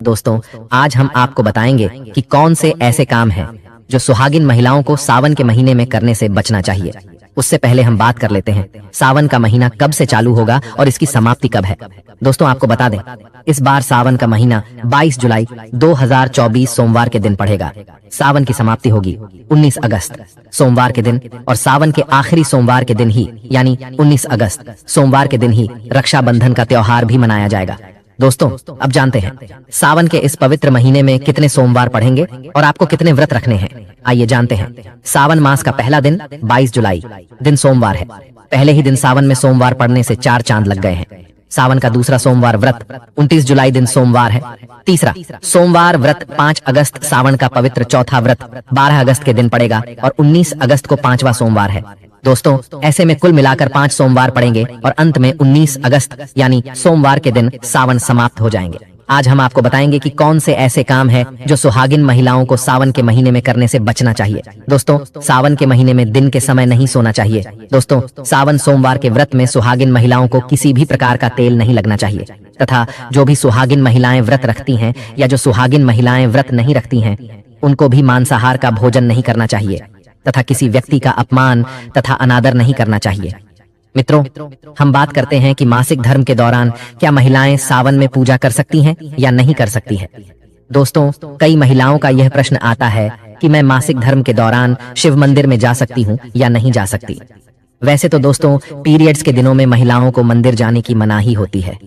दोस्तों, आज हम आपको बताएंगे कि कौन से ऐसे काम हैं जो सुहागिन महिलाओं को सावन के महीने में करने से बचना चाहिए। उससे पहले हम बात कर लेते हैं सावन का महीना कब से चालू होगा और इसकी समाप्ति कब है। दोस्तों, आपको बता दें, इस बार सावन का महीना 22 जुलाई 2024 सोमवार के दिन पड़ेगा। सावन की समाप्ति होगी 19 अगस्त सोमवार के दिन और सावन के आखिरी सोमवार के दिन ही यानी 19 अगस्त सोमवार के दिन ही रक्षाबंधन का त्योहार भी मनाया जाएगा। दोस्तों, अब जानते हैं सावन के इस पवित्र महीने में कितने सोमवार पढ़ेंगे और आपको कितने व्रत रखने हैं। आइए जानते हैं। सावन मास का पहला दिन 22 जुलाई दिन सोमवार है। पहले ही दिन सावन में सोमवार पड़ने से 4 चांद लग गए हैं। सावन का दूसरा सोमवार व्रत 29 जुलाई दिन सोमवार है। तीसरा सोमवार व्रत 5 अगस्त सावन का पवित्र चौथा व्रत 12 अगस्त के दिन पड़ेगा और 19 अगस्त को 5वां सोमवार है। दोस्तों, ऐसे में कुल मिलाकर 5 सोमवार पड़ेंगे और अंत में 19 अगस्त यानी सोमवार के दिन सावन समाप्त हो जाएंगे। आज हम आपको बताएंगे कि कौन से ऐसे काम हैं जो सुहागिन महिलाओं को सावन के महीने में करने से बचना चाहिए। दोस्तों, सावन के महीने में दिन के समय नहीं सोना चाहिए। दोस्तों, सावन सोमवार के व्रत में सुहागिन महिलाओं को किसी भी प्रकार का तेल नहीं लगना चाहिए तथा जो भी सुहागिन महिलाएं व्रत रखती हैं या जो सुहागिन महिलाएं व्रत नहीं रखती हैं उनको भी मांसाहार का भोजन नहीं करना चाहिए तथा किसी व्यक्ति का अपमान तथा अनादर नहीं करना चाहिए। मित्रों, हम बात करते हैं कि मासिक धर्म के दौरान क्या महिलाएं सावन में पूजा कर सकती हैं या नहीं कर सकती हैं। दोस्तों, कई महिलाओं का यह प्रश्न आता है कि मैं मासिक धर्म के दौरान शिव मंदिर में जा सकती हूँ या नहीं जा सकती। वैसे तो दोस्तों, पीरियड्स के दिनों में महिलाओं को मंदिर जाने की मनाही होती है।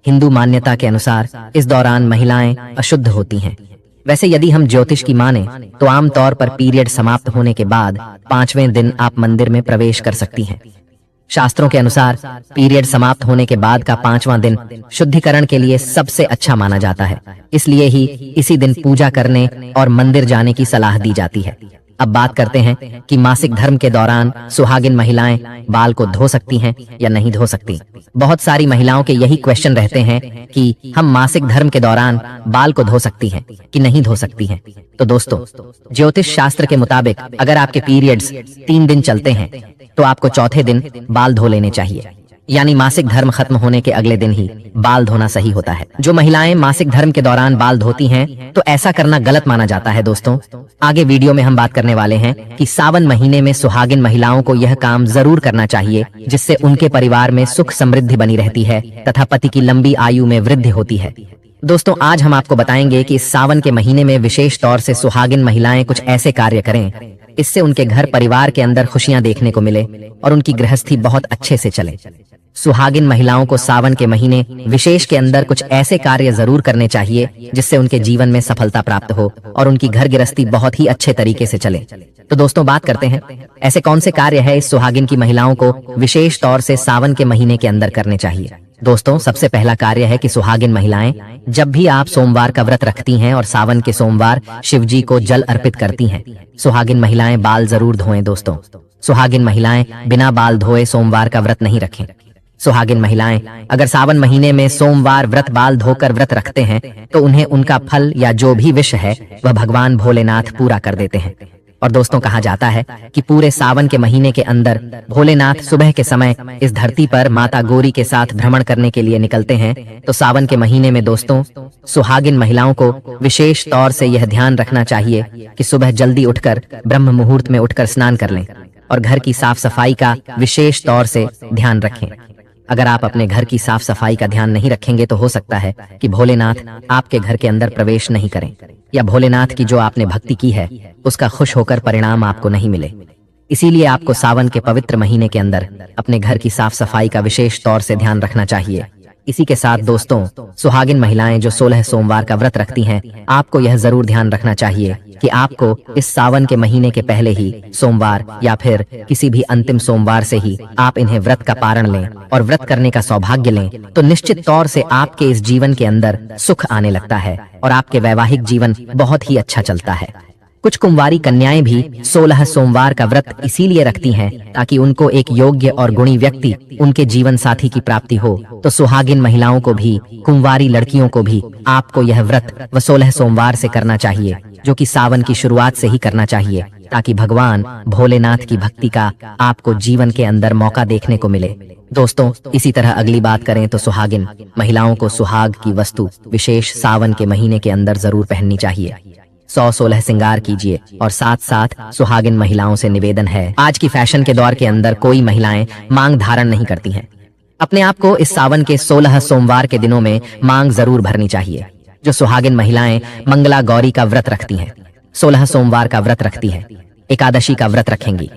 हिंदू मान्यता के अनुसार इस दौरान महिलाएं अशुद्ध होती हैं। वैसे यदि हम ज्योतिष की माने तो आमतौर पर पीरियड समाप्त होने के बाद 5वें दिन आप मंदिर में प्रवेश कर सकती हैं। शास्त्रों के अनुसार पीरियड समाप्त होने के बाद का 5वां दिन शुद्धिकरण के लिए सबसे अच्छा माना जाता है। इसलिए ही इसी दिन पूजा करने और मंदिर जाने की सलाह दी जाती है। अब बात करते हैं कि मासिक धर्म के दौरान सुहागिन महिलाएं बाल को धो सकती हैं या नहीं धो सकती। बहुत सारी महिलाओं के यही क्वेश्चन रहते हैं कि हम मासिक धर्म के दौरान बाल को धो सकती हैं कि नहीं धो सकती हैं। तो दोस्तों, ज्योतिष शास्त्र के मुताबिक अगर आपके पीरियड्स 3 दिन चलते हैं तो आपको चौथे दिन बाल धो लेने चाहिए, यानी मासिक धर्म खत्म होने के अगले दिन ही बाल धोना सही होता है। जो महिलाएं मासिक धर्म के दौरान बाल धोती हैं तो ऐसा करना गलत माना जाता है। दोस्तों, आगे वीडियो में हम बात करने वाले हैं कि सावन महीने में सुहागिन महिलाओं को यह काम जरूर करना चाहिए जिससे उनके परिवार में सुख समृद्धि बनी रहती है तथा पति की लंबी आयु में वृद्धि होती है। दोस्तों, आज हम आपको बताएंगे कि इस सावन के महीने में विशेष तौर से सुहागिन महिलाएं कुछ ऐसे कार्य करें इससे उनके घर परिवार के अंदर खुशियां देखने को मिले और उनकी गृहस्थी बहुत अच्छे से चले। सुहागिन महिलाओं को सावन के महीने विशेष के अंदर कुछ ऐसे कार्य जरूर करने चाहिए जिससे उनके जीवन में सफलता प्राप्त हो और उनकी घर गृहस्थी बहुत ही अच्छे तरीके से चले। तो दोस्तों, बात करते हैं ऐसे कौन से कार्य है इस सुहागिन की महिलाओं को विशेष तौर से सावन के महीने के अंदर करने चाहिए। दोस्तों, सबसे पहला कार्य है कि सुहागिन महिलाएं जब भी आप सोमवार का व्रत रखती हैं और सावन के सोमवार शिव जी को जल अर्पित करती हैं, सुहागिन महिलाएं बाल जरूर धोएं। दोस्तों, सुहागिन महिलाएं बिना बाल धोए सोमवार का व्रत नहीं रखें। सुहागिन महिलाएं अगर सावन महीने में सोमवार व्रत बाल धोकर व्रत रखते हैं तो उन्हें उनका फल या जो भी विश है वह भगवान भोलेनाथ पूरा कर देते हैं। और दोस्तों, कहा जाता है कि पूरे सावन के महीने के अंदर भोलेनाथ सुबह के समय इस धरती पर माता गौरी के साथ भ्रमण करने के लिए निकलते हैं। तो सावन के महीने में दोस्तों, सुहागिन महिलाओं को विशेष तौर से यह ध्यान रखना चाहिए कि सुबह जल्दी उठकर ब्रह्म मुहूर्त में उठकर स्नान कर लें और घर की साफ सफाई का विशेष तौर से ध्यान रखें। अगर आप अपने घर की साफ सफाई का ध्यान नहीं रखेंगे तो हो सकता है कि भोलेनाथ आपके घर के अंदर प्रवेश नहीं करें या भोलेनाथ की जो आपने भक्ति की है उसका खुश होकर परिणाम आपको नहीं मिले। इसीलिए आपको सावन के पवित्र महीने के अंदर अपने घर की साफ सफाई का विशेष तौर से ध्यान रखना चाहिए। इसी के साथ दोस्तों, सुहागिन महिलाएं जो 16 सोमवार का व्रत रखती हैं, आपको यह जरूर ध्यान रखना चाहिए कि आपको इस सावन के महीने के पहले ही सोमवार या फिर किसी भी अंतिम सोमवार से ही आप इन्हें व्रत का पारण लें और व्रत करने का सौभाग्य लें तो निश्चित तौर से आपके इस जीवन के अंदर सुख आने लगता है और आपके वैवाहिक जीवन बहुत ही अच्छा चलता है। कुछ कुंवारी कन्याएं भी 16 सोमवार का व्रत इसीलिए रखती हैं ताकि उनको एक योग्य और गुणी व्यक्ति उनके जीवन साथी की प्राप्ति हो। तो सुहागिन महिलाओं को भी, कुंवारी लड़कियों को भी आपको यह व्रत 16 सोमवार से करना चाहिए, जो कि सावन की शुरुआत से ही करना चाहिए ताकि भगवान भोलेनाथ की भक्ति का आपको जीवन के अंदर मौका देखने को मिले। दोस्तों, इसी तरह अगली बात करें तो सुहागिन महिलाओं को सुहाग की वस्तु विशेष सावन के महीने के अंदर जरूर पहननी चाहिए। 116 श्रृंगार कीजिए। और साथ साथ सुहागिन महिलाओं से निवेदन है, आज की फैशन के दौर के अंदर कोई महिलाएं मांग धारण नहीं करती हैं। अपने आप को इस सावन के 16 सोमवार के दिनों में मांग जरूर भरनी चाहिए। जो सुहागिन महिलाएं मंगला गौरी का व्रत रखती हैं, 16 सोमवार का व्रत रखती हैं, एकादशी का व्रत रखेंगी,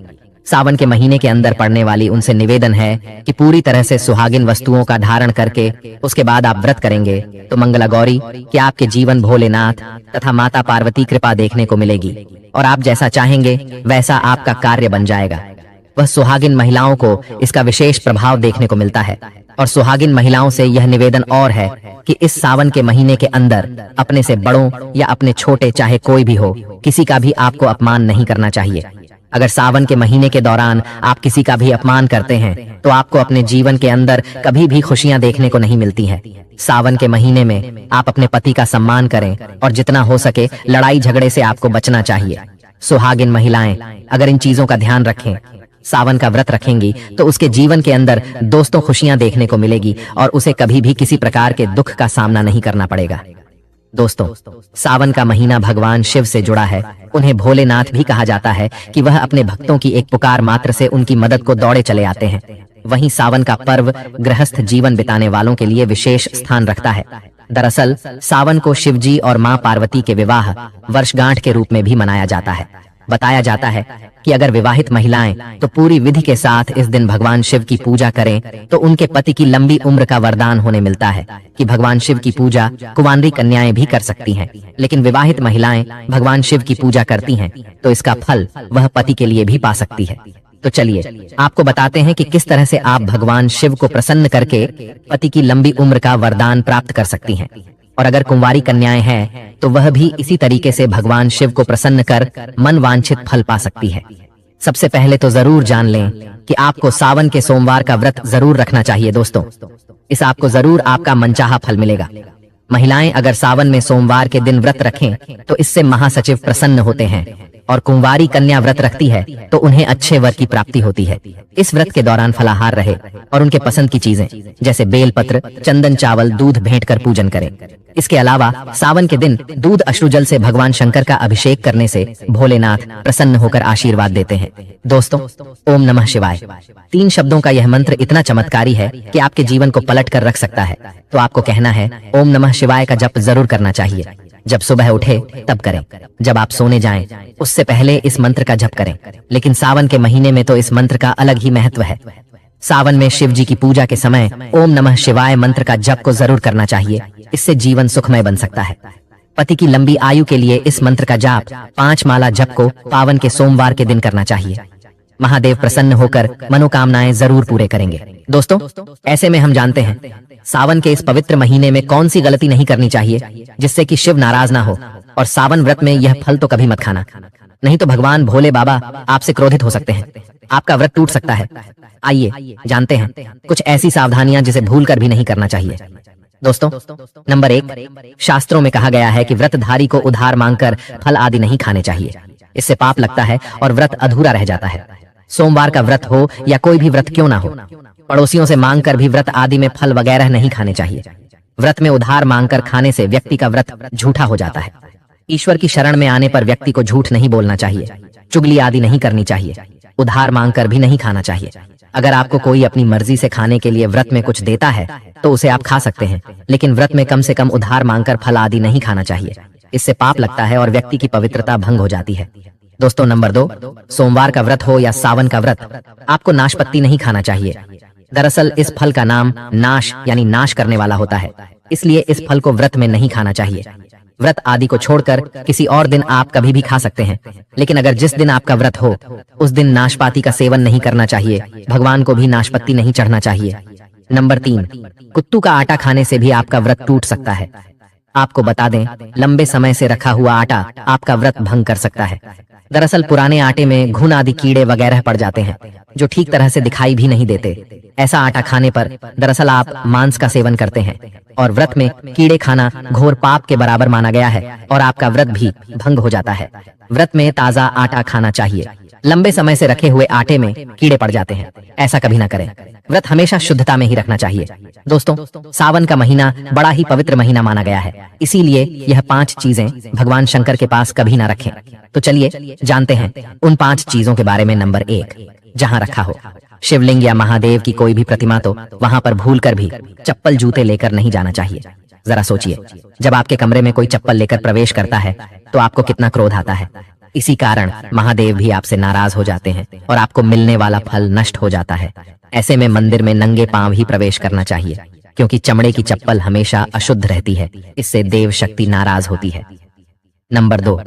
सावन के महीने के अंदर पड़ने वाली, उनसे निवेदन है कि पूरी तरह से सुहागिन वस्तुओं का धारण करके उसके बाद आप व्रत करेंगे तो मंगला गौरी कि आपके जीवन भोलेनाथ तथा माता पार्वती कृपा देखने को मिलेगी और आप जैसा चाहेंगे वैसा आपका कार्य बन जाएगा। वह सुहागिन महिलाओं को इसका विशेष प्रभाव देखने को मिलता है। और सुहागिन महिलाओं से यह निवेदन और है कि इस सावन के महीने के अंदर अपने से बड़ों या अपने छोटे चाहे कोई भी हो, किसी का भी आपको अपमान नहीं करना चाहिए। अगर सावन के महीने के दौरान आप किसी का भी अपमान करते हैं तो आपको अपने जीवन के अंदर कभी भी खुशियां देखने को नहीं मिलती हैं। सावन के महीने में आप अपने पति का सम्मान करें और जितना हो सके लड़ाई झगड़े से आपको बचना चाहिए। सुहागिन महिलाएं अगर इन चीजों का ध्यान रखें, सावन का व्रत रखेंगी तो उसके जीवन के अंदर दोस्तों खुशियां देखने को मिलेगी और उसे कभी भी किसी प्रकार के दुख का सामना नहीं करना पड़ेगा। दोस्तों, सावन का महीना भगवान शिव से जुड़ा है। उन्हें भोलेनाथ भी कहा जाता है कि वह अपने भक्तों की एक पुकार मात्र से उनकी मदद को दौड़े चले आते हैं। वहीं सावन का पर्व गृहस्थ जीवन बिताने वालों के लिए विशेष स्थान रखता है। दरअसल सावन को शिवजी और मां पार्वती के विवाह वर्षगांठ के रूप में भी मनाया जाता है। बताया जाता है कि अगर विवाहित महिलाएं तो पूरी विधि के साथ इस दिन भगवान शिव की पूजा करें तो उनके पति की लंबी उम्र का वरदान होने मिलता है। कि भगवान शिव की पूजा कुंवारी कन्याएं भी कर सकती हैं, लेकिन विवाहित महिलाएं भगवान शिव की पूजा करती हैं तो इसका फल वह पति के लिए भी पा सकती है। तो चलिए आपको बताते हैं कि किस तरह से आप भगवान शिव को प्रसन्न करके पति की लंबी उम्र का वरदान प्राप्त कर सकती हैं। और अगर कुंवारी कन्याएं हैं तो वह भी इसी तरीके से भगवान शिव को प्रसन्न कर मन वांछित फल पा सकती है। सबसे पहले तो जरूर जान लें कि आपको सावन के सोमवार का व्रत जरूर रखना चाहिए। दोस्तों, इस आपको जरूर आपका मनचाहा फल मिलेगा। महिलाएं अगर सावन में सोमवार के दिन व्रत रखें तो इससे महासचिव प्रसन्न होते हैं और कुंवारी कन्या व्रत रखती है तो उन्हें अच्छे वर की प्राप्ति होती है। इस व्रत के दौरान फलाहार रहे और उनके पसंद की चीजें जैसे बेलपत्र, चंदन, चावल, दूध भेंट कर पूजन करें। इसके अलावा सावन के दिन दूध अश्रुजल से भगवान शंकर का अभिषेक करने से भोलेनाथ प्रसन्न होकर आशीर्वाद देते हैं। दोस्तों, ओम नमः शिवाय 3 शब्दों का यह मंत्र इतना चमत्कारी है कि आपके जीवन को पलट कर रख सकता है। तो आपको कहना है ओम नमः शिवाय का जप जरूर करना चाहिए। जब सुबह उठे तब करें, जब आप सोने जाएं उससे पहले इस मंत्र का जप करें। लेकिन सावन के महीने में तो इस मंत्र का अलग ही महत्व है। सावन में शिव जी की पूजा के समय ओम नमः शिवाय मंत्र का जप को जरूर करना चाहिए। इससे जीवन सुखमय बन सकता है। पति की लंबी आयु के लिए इस मंत्र का जाप 5 माला जप को पावन के सोमवार के दिन करना चाहिए। महादेव प्रसन्न होकर मनोकामनाएं जरूर पूरे करेंगे। दोस्तों, ऐसे में हम जानते हैं सावन के इस पवित्र महीने में कौन सी गलती नहीं करनी चाहिए जिससे कि शिव नाराज ना हो। और सावन व्रत में यह फल तो कभी मत खाना, नहीं तो भगवान भोले बाबा आपसे क्रोधित हो सकते हैं, आपका व्रत टूट सकता है। आइए जानते हैं कुछ ऐसी सावधानियां जिसे भूल कर भी नहीं करना चाहिए। दोस्तों, नंबर 1, शास्त्रों में कहा गया है कि व्रतधारी को उधार मांगकर फल आदि नहीं खाने चाहिए। इससे पाप लगता है और व्रत अधूरा रह जाता है। सोमवार का व्रत हो या कोई भी व्रत क्यों ना हो, पड़ोसियों से मांगकर भी व्रत आदि में फल वगैरह नहीं खाने चाहिए। व्रत में उधार मांगकर खाने से व्यक्ति का व्रत झूठा हो जाता है। ईश्वर की शरण में आने पर व्यक्ति को झूठ नहीं बोलना चाहिए, चुगली आदि नहीं करनी चाहिए, उधार मांगकर भी नहीं खाना चाहिए। अगर आपको कोई अपनी मर्जी से खाने के लिए व्रत में कुछ देता है तो उसे आप खा सकते हैं, लेकिन व्रत में कम से कम उधार मांगकर फल आदि नहीं खाना चाहिए। इससे पाप लगता है और व्यक्ति की पवित्रता भंग हो जाती है। दोस्तों, नंबर 2, सोमवार का व्रत हो या सावन का व्रत, आपको नाशपत्ती नहीं खाना चाहिए। दरअसल इस फल का नाम नाश यानी नाश करने वाला होता है, इसलिए इस फल को व्रत में नहीं खाना चाहिए। व्रत आदि को छोड़कर किसी और दिन आप कभी भी खा सकते हैं, लेकिन अगर जिस दिन आपका व्रत हो उस दिन नाशपाती का सेवन नहीं करना चाहिए। भगवान को भी नाशपत्ती नहीं चढ़ना चाहिए। नंबर 3, कुत्तू का आटा खाने से भी आपका व्रत टूट सकता है। आपको बता दें, लंबे समय से रखा हुआ आटा आपका व्रत भंग कर सकता है। दरअसल पुराने आटे में घुन आदि कीड़े वगैरह पड़ जाते हैं जो ठीक तरह से दिखाई भी नहीं देते। ऐसा आटा खाने पर दरअसल आप मांस का सेवन करते हैं और व्रत में कीड़े खाना घोर पाप के बराबर माना गया है और आपका व्रत भी भंग हो जाता है। व्रत में ताजा आटा खाना चाहिए। लंबे समय से रखे हुए आटे में कीड़े पड़ जाते हैं। ऐसा कभी ना करें। व्रत हमेशा शुद्धता में ही रखना चाहिए। दोस्तों, सावन का महीना बड़ा ही पवित्र महीना माना गया है, इसीलिए यह 5 चीजें भगवान शंकर के पास कभी ना रखें। तो चलिए जानते हैं उन 5 चीजों के बारे में। नंबर 1, जहां रखा हो शिवलिंग या महादेव की कोई भी प्रतिमा, तो वहां पर भूलकर भी चप्पल जूते लेकर नहीं जाना चाहिए। जरा सोचिए, जब आपके कमरे में कोई चप्पल लेकर प्रवेश करता है तो आपको कितना क्रोध आता है। इसी कारण महादेव भी आपसे नाराज हो जाते हैं और आपको मिलने वाला फल नष्ट हो जाता है। ऐसे में मंदिर में नंगे पांव ही प्रवेश करना चाहिए, क्योंकि चमड़े की चप्पल हमेशा अशुद्ध रहती है। इससे देव शक्ति नाराज होती है। नंबर 2,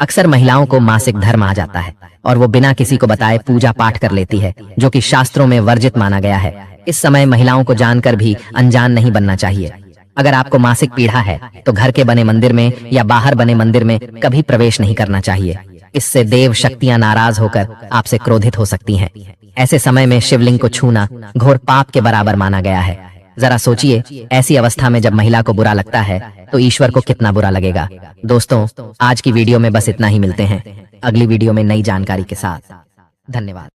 अक्सर महिलाओं को मासिक धर्म आ जाता है और वो बिना किसी को बताए पूजा पाठ कर लेती है, जो कि शास्त्रों में वर्जित माना गया है। इस समय महिलाओं को जानकर भी अनजान नहीं बनना चाहिए। अगर आपको मासिक पीड़ा है तो घर के बने मंदिर में या बाहर बने मंदिर में कभी प्रवेश नहीं करना चाहिए। इससे देव शक्तियां नाराज होकर आपसे क्रोधित हो सकती हैं। ऐसे समय में शिवलिंग को छूना घोर पाप के बराबर माना गया है। जरा सोचिए, ऐसी अवस्था में जब महिला को बुरा लगता है तो ईश्वर को कितना बुरा लगेगा। दोस्तों, आज की वीडियो में बस इतना ही। मिलते हैं अगली वीडियो में नई जानकारी के साथ। धन्यवाद।